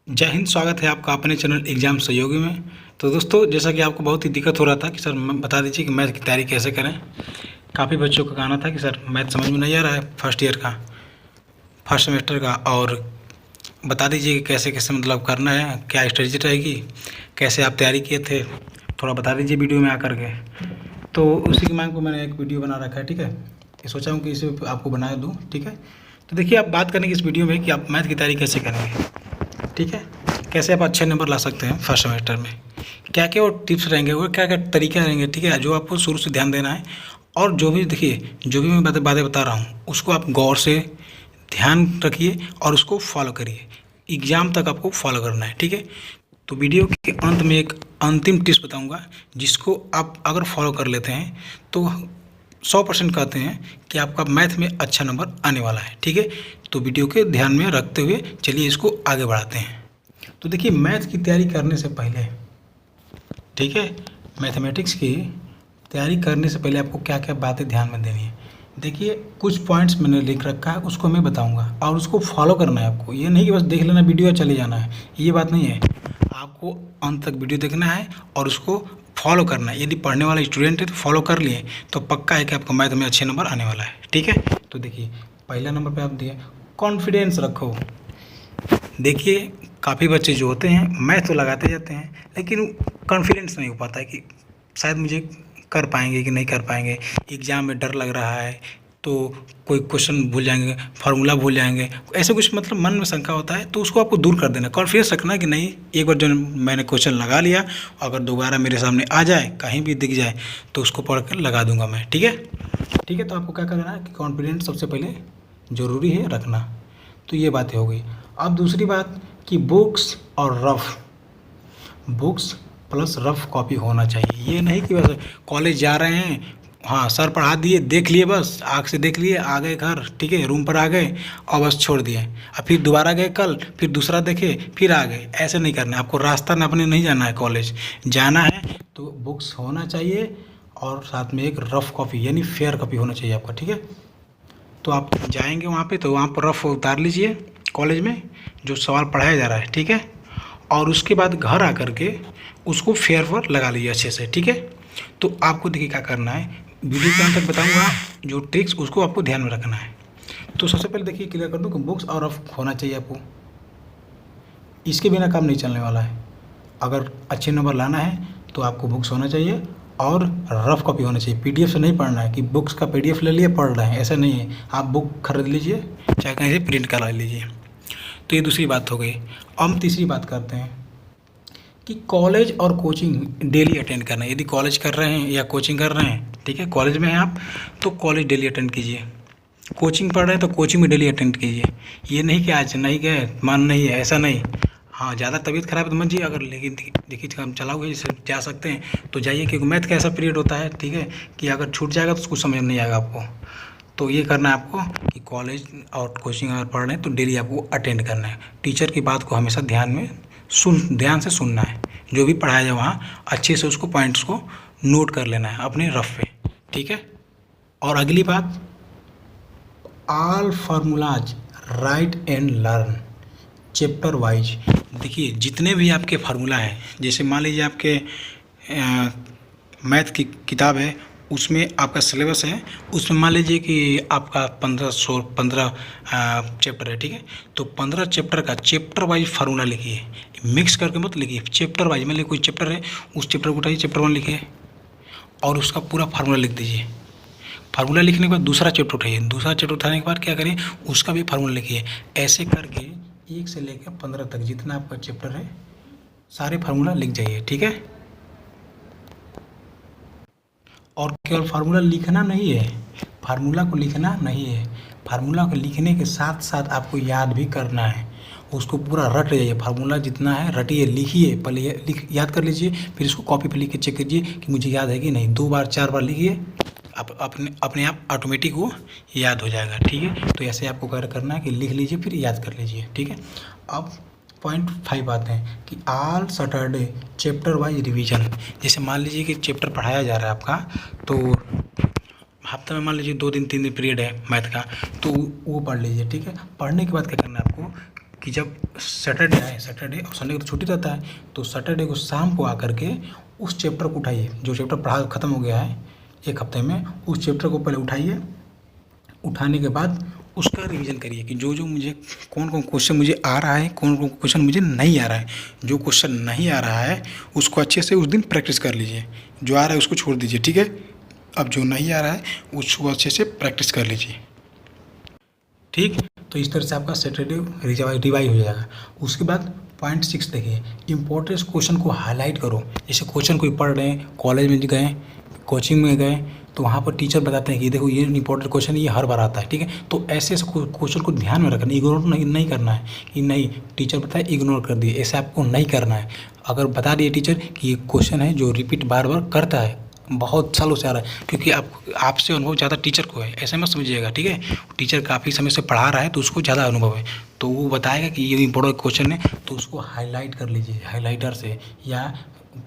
जय हिंद। स्वागत है आपका अपने चैनल एग्जाम सहयोगी में। तो दोस्तों, जैसा कि आपको बहुत ही दिक्कत हो रहा था कि सर बता दीजिए कि मैथ की तैयारी कैसे करें। काफ़ी बच्चों का कहना था कि सर मैथ समझ में नहीं आ रहा है फर्स्ट ईयर का, फर्स्ट सेमेस्टर का, और बता दीजिए कि कैसे कैसे मतलब करना है, क्या स्ट्रेटजी रहेगी, कैसे आप तैयारी किए थे, थोड़ा बता दीजिए वीडियो में आकर के। तो उसी की मांग पर मैंने एक वीडियो बना रखा है, ठीक है। ये सोचा हूँ कि इसे आपको बना दूँ, ठीक है। तो देखिए, आप बात करेंगे इस वीडियो में कि आप मैथ की तैयारी कैसे करेंगे, ठीक है। कैसे आप अच्छे नंबर ला सकते हैं फर्स्ट सेमेस्टर में, क्या क्या वो टिप्स रहेंगे, वो क्या क्या तरीके रहेंगे, ठीक है, जो आपको शुरू से ध्यान देना है। और जो भी देखिए, जो भी मैं बातें बता रहा हूँ उसको आप गौर से ध्यान रखिए और उसको फॉलो करिए। एग्ज़ाम तक आपको फॉलो करना है, ठीक है। तो वीडियो के अंत में एक अंतिम टिप्स बताऊंगा, जिसको आप अगर फॉलो कर लेते हैं तो 100% कहते हैं कि आपका मैथ में अच्छा नंबर आने वाला है, ठीक है। तो वीडियो के ध्यान में रखते हुए चलिए इसको आगे बढ़ाते हैं। तो देखिए, मैथ की तैयारी करने से पहले, ठीक है, मैथमेटिक्स की तैयारी करने से पहले आपको क्या क्या बातें ध्यान में देनी है। देखिए, कुछ पॉइंट्स मैंने लिख रखा है, उसको मैं बताऊंगा और उसको फॉलो करना है आपको। ये नहीं कि बस देख लेना वीडियो और चले जाना है, ये बात नहीं है। आपको अंत तक वीडियो देखना है और उसको फॉलो करना है। यदि पढ़ने वाला स्टूडेंट है तो फॉलो कर लिए तो पक्का है कि आपको मैथ में अच्छे नंबर आने वाला है, ठीक है। तो देखिए, पहला नंबर पे आप दिए कॉन्फिडेंस रखो। देखिए, काफ़ी बच्चे जो होते हैं मैथ तो लगाते जाते हैं, लेकिन कॉन्फिडेंस नहीं हो पाता है कि शायद मुझे कर पाएंगे कि नहीं कर पाएंगे। एग्ज़ाम में डर लग रहा है तो कोई क्वेश्चन भूल जाएंगे, फार्मूला भूल जाएंगे, ऐसे कुछ मतलब मन में शंका होता है। तो उसको आपको दूर कर देना, कॉन्फिडेंस रखना कि नहीं, एक बार जो मैंने क्वेश्चन लगा लिया, अगर दोबारा मेरे सामने आ जाए, कहीं भी दिख जाए, तो उसको पढ़ कर लगा दूंगा मैं, ठीक है। ठीक है, तो आपको क्या करना है कि कॉन्फिडेंस सबसे पहले ज़रूरी है रखना। तो ये बातें हो गई। अब दूसरी बात कि बुक्स और rough, books plus rough copy होना चाहिए। ये नहीं कि बस कॉलेज जा रहे हैं, हाँ सर पढ़ा दिए, देख लिए, बस आँख से देख लिए, आ गए घर, ठीक है, रूम पर आ गए और बस छोड़ दिए। और फिर दोबारा गए कल, फिर दूसरा देखे, फिर आ गए। ऐसे नहीं करना है आपको, रास्ता नापने नहीं जाना है कॉलेज। जाना है तो बुक्स होना चाहिए और साथ में एक रफ़ कॉपी यानी फेयर कॉपी होना चाहिए आपका, ठीक है। तो आप जाएंगे वहाँ पे तो वहाँ पर रफ़ उतार लीजिए कॉलेज में, जो सवाल पढ़ाया जा रहा है, ठीक है। और उसके बाद घर आकर के उसको फेयर पर लगा लीजिए अच्छे से, ठीक है। तो आपको देखिए क्या करना है, वीडियो के अंत तक बताऊंगा जो ट्रिक्स, उसको आपको ध्यान में रखना है। तो सबसे पहले देखिए, क्लियर कर दूँ कि बुक्स और रफ होना चाहिए आपको, इसके बिना काम नहीं चलने वाला है। अगर अच्छे नंबर लाना है तो आपको बुक्स होना चाहिए और रफ कॉपी होना चाहिए। पीडीएफ से नहीं पढ़ना है कि बुक्स का पीडीएफ ले लिए पढ़ रहे हैं, ऐसा नहीं है। आप बुक खरीद लीजिए, चाहे कहीं से प्रिंट करा लीजिए। तो ये दूसरी बात हो गई। अब हम तीसरी बात करते हैं कि कॉलेज और कोचिंग डेली अटेंड करना है। यदि कॉलेज कर रहे हैं या कोचिंग कर रहे हैं, ठीक है, कॉलेज में हैं आप तो कॉलेज डेली अटेंड कीजिए, कोचिंग पढ़ रहे हैं तो कोचिंग में डेली अटेंड कीजिए। ये नहीं कि आज नहीं गए, मन नहीं है, ऐसा नहीं। हाँ, ज़्यादा तबीयत खराब है तो मत जाइए, अगर लेकिन देखिए काम चलाओगे जैसे जा सकते हैं तो जाइए, क्योंकि मैथ का ऐसा पीरियड होता है, ठीक है, कि अगर छूट जाएगा तो कुछ समझ नहीं आएगा आपको। तो ये करना है आपको कि कॉलेज और कोचिंग अगर पढ़ रहे हैं तो डेली आपको अटेंड करना है। टीचर की बात को हमेशा ध्यान से सुनना है। जो भी पढ़ाया जाए वहाँ अच्छे से उसको पॉइंट्स को नोट कर लेना है अपने रफ पे, ठीक है। और अगली बात, all formulas right and learn chapter wise. देखिए, जितने भी आपके फार्मूला हैं, जैसे मान लीजिए आपके मैथ की किताब है, उसमें आपका सिलेबस है, उसमें मान लीजिए कि आपका 15 चैप्टर है, ठीक है। तो 15 चैप्टर का चैप्टर वाइज फार्मूला लिखिए, मिक्स करके मत लिखिए, चैप्टर वाइज। मान लीजिए कोई चैप्टर है, उस चैप्टर को उठाइए, चैप्टर 1 लिखिए और उसका पूरा फार्मूला लिख दीजिए। फार्मूला लिखने के बाद दूसरा चैप्टर उठाइए, दूसरा चैप्टर उठाने के बाद क्या करिए, उसका भी फार्मूला लिखिए। ऐसे करके 1 से लेकर 15 तक जितना आपका चैप्टर है सारे फार्मूला लिख जाइए, ठीक है। और केवल फार्मूला लिखना नहीं है, फार्मूला को लिखना नहीं है, फार्मूला को लिखने के साथ साथ आपको याद भी करना है। उसको पूरा रट जाइए, फार्मूला जितना है रटिए, लिखिए, पहले याद कर लीजिए, फिर इसको कॉपी पे लिख के चेक कीजिए कि मुझे याद है कि नहीं। 2 बार 4 बार लिखिए, आप अपने आप ऑटोमेटिक वो याद हो जाएगा, ठीक है। तो ऐसे आपको करना है कि लिख लीजिए फिर याद कर लीजिए, ठीक है। अब पॉइंट 5 आते हैं कि all Saturday chapter wise revision. जैसे मान लीजिए कि चैप्टर पढ़ाया जा रहा है आपका, तो हफ्ते में मान लीजिए 2 दिन 3 दिन पीरियड है मैथ का, तो वो पढ़ लीजिए, ठीक है। पढ़ने के बाद क्या करना है आपको कि जब सैटरडे आए, सैटरडे और संडे को तो छुट्टी रहता है, तो सैटरडे को शाम को आकर के उस चैप्टर को उठाइए जो चैप्टर पढ़ा ख़त्म हो गया है एक हफ्ते में, उस चैप्टर को पहले उठाइए। उठाने के बाद उसका रिवीजन करिए कि जो जो मुझे कौन कौन क्वेश्चन मुझे आ रहा है, कौन कौन क्वेश्चन मुझे नहीं आ रहा है। जो क्वेश्चन नहीं आ रहा है उसको अच्छे से उस दिन प्रैक्टिस कर लीजिए, जो आ रहा है उसको छोड़ दीजिए, ठीक है। अब जो नहीं आ रहा है उसको अच्छे से प्रैक्टिस कर लीजिए, ठीक। तो इस तरह से आपका सैटरडे रिवाइज हो जाएगा। उसके बाद पॉइंट 6 देखिए, इंपॉर्टेंट क्वेश्चन को हाईलाइट करो। जैसे क्वेश्चन कोई पढ़ रहे हैं, कॉलेज में गए, कोचिंग में गए, तो वहाँ पर टीचर बताते हैं कि देखो ये इंपॉर्टेंट क्वेश्चन ये हर बार आता है, ठीक है। तो ऐसे ऐसे क्वेश्चन को ध्यान में रखना, इग्नोर नहीं करना है कि नहीं टीचर बताए इग्नोर कर दिए, ऐसे आपको नहीं करना है। अगर बता दिए टीचर कि ये क्वेश्चन है जो रिपीट बार बार करता है, बहुत सालों से आ रहा है, क्योंकि आपसे अनुभव ज़्यादा टीचर को है, ऐसे मत समझिएगा, ठीक है। टीचर काफ़ी समय से पढ़ा रहा है तो उसको ज़्यादा अनुभव है, तो वो बताएगा कि ये इंपॉर्टेंट क्वेश्चन है, तो उसको हाईलाइट कर लीजिए हाईलाइटर से, या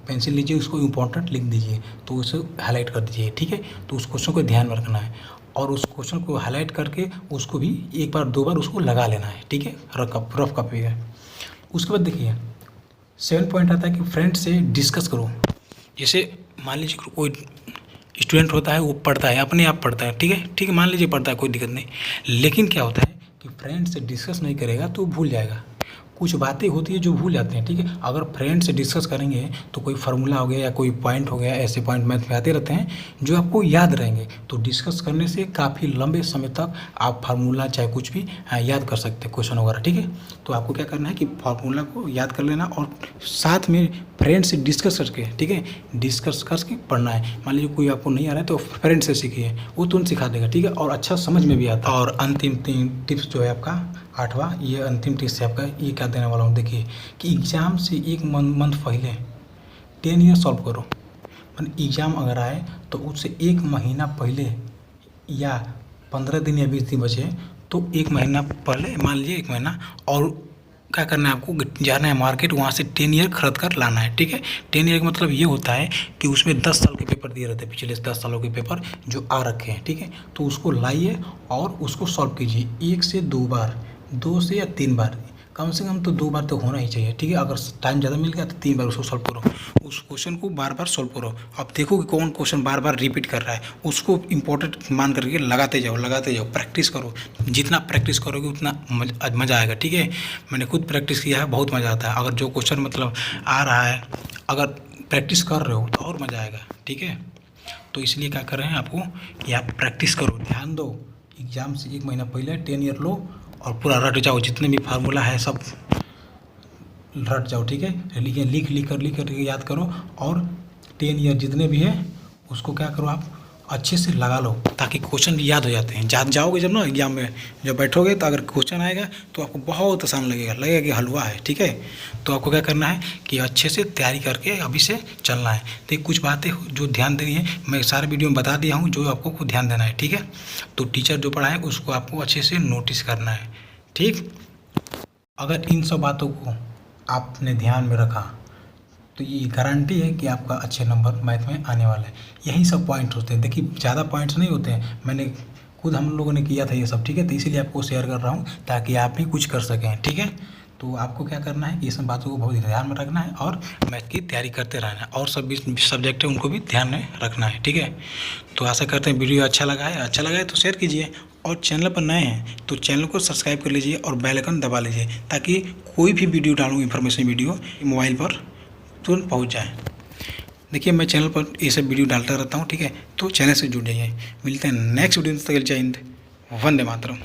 पेंसिल लीजिए, उसको इम्पोर्टेंट लिख दीजिए, तो उसे हाईलाइट कर दीजिए, ठीक है। तो उस क्वेश्चन को ध्यान में रखना है और उस क्वेश्चन को हाईलाइट करके उसको भी एक बार दो बार उसको लगा लेना है, ठीक है, रफ कॉपी है। उसके बाद देखिए 7 पॉइंट आता है कि फ्रेंड से डिस्कस करो। जैसे मान लीजिए कोई स्टूडेंट होता है, वो पढ़ता है, अपने आप पढ़ता है, ठीक है, मान लीजिए पढ़ता है, कोई दिक्कत नहीं, लेकिन क्या होता है कि फ्रेंड से डिस्कस नहीं करेगा तो भूल जाएगा। कुछ बातें होती है जो भूल जाते हैं, ठीक है। अगर फ्रेंड से डिस्कस करेंगे तो कोई फार्मूला हो गया या कोई पॉइंट हो गया, ऐसे पॉइंट मैथ में आते रहते हैं जो आपको याद रहेंगे। तो डिस्कस करने से काफ़ी लंबे समय तक आप फार्मूला चाहे कुछ भी याद कर सकते हैं, क्वेश्चन वगैरह, ठीक है। तो आपको क्या करना है कि फार्मूला को याद कर लेना और साथ में फ्रेंड से डिस्कस करके, ठीक है, डिस्कस करके पढ़ना है। मान लीजिए कोई आपको नहीं आ रहा है तो फ्रेंड से सीखिए, वो तुरंत सिखा देगा, ठीक है, और अच्छा समझ में भी आता है। और अंतिम टिप्स जो है आपका 8वां, ये अंतिम टिप्स है आपका, ये क्या देने वाला हूँ देखिए, कि एग्ज़ाम से एक मंथ पहले 10 ईयर सॉल्व करो। मतलब एग्ज़ाम अगर आए तो उससे 1 महीना पहले या 15 दिन या 20 दिन बचे तो 1 महीना पहले, मान लीजिए 1 महीना, और क्या करना है आपको, जाना है मार्केट, वहाँ से 10 ईयर खरीद कर लाना है, ठीक है। 10 ईयर का मतलब ये होता है कि उसमें 10 साल के पेपर दिए रहते हैं, पिछले 10 सालों के पेपर जो आ रखे हैं, ठीक है। तो उसको लाइए और उसको सॉल्व कीजिए 1 से 2 बार, 2 से या 3 बार, कम से कम तो 2 बार तो होना ही चाहिए, ठीक है। अगर टाइम ज़्यादा मिल गया तो 3 बार उसको सॉल्व करो, उस क्वेश्चन को बार बार सॉल्व करो। अब देखो कि कौन क्वेश्चन बार बार रिपीट कर रहा है, उसको इंपॉर्टेंट मान करके लगाते जाओ, प्रैक्टिस करो। जितना प्रैक्टिस करोगे उतना मज़ा आएगा, ठीक है। मैंने खुद प्रैक्टिस किया है, बहुत मज़ा आता है। अगर जो क्वेश्चन मतलब आ रहा है, अगर प्रैक्टिस कर रहे हो तो और मज़ा आएगा, ठीक है। तो इसलिए क्या कर रहे हैं आपको कि आप प्रैक्टिस करो, ध्यान दो। एग्ज़ाम से 1 महीना पहले 10 ईयर लो और पूरा रट जाओ, जितने भी फार्मूला है सब रट जाओ, ठीक है। लिख कर याद करो, और 10 ईयर जितने भी है उसको क्या करो, आप अच्छे से लगा लो, ताकि क्वेश्चन भी याद हो जाते हैं। जाओगे जब ना एग्जाम में, जब बैठोगे तो अगर क्वेश्चन आएगा तो आपको बहुत आसान लगेगा कि हलवा है, ठीक है। तो आपको क्या करना है कि अच्छे से तैयारी करके अभी से चलना है। तो कुछ बातें जो ध्यान देनी है मैं सारे वीडियो में बता दिया हूँ, जो आपको ध्यान देना है, ठीक है। तो टीचर जो पढ़ाए उसको आपको अच्छे से नोटिस करना है, ठीक। अगर इन सब बातों को आपने ध्यान में रखा तो ये गारंटी है कि आपका अच्छे नंबर मैथ में आने वाला है। यही सब पॉइंट होते हैं, देखिए ज़्यादा पॉइंट्स नहीं होते हैं, मैंने खुद हम लोगों ने किया था ये सब, ठीक है। तो इसीलिए आपको शेयर कर रहा हूँ ताकि आप भी कुछ कर सकें, ठीक है। तो आपको क्या करना है, ये सब बातों को बहुत ध्यान में रखना है और मैथ की तैयारी करते रहना है, और सब सब्जेक्ट है उनको भी ध्यान में रखना है, ठीक है। तो आशा करते हैं वीडियो अच्छा लगा है तो शेयर कीजिए, और चैनल पर नए हैं तो चैनल को सब्सक्राइब कर लीजिए और बेल आइकन दबा लीजिए, ताकि कोई भी वीडियो डालूँ इन्फॉर्मेशन वीडियो मोबाइल पर तुरंत पहुंच जाए। देखिए मैं चैनल पर ये सब वीडियो डालता रहता हूँ, ठीक है। तो चैनल से जुड़ जाइए। मिलते हैं नेक्स्ट वीडियो में, तक जय हिंद, वंदे मातरम।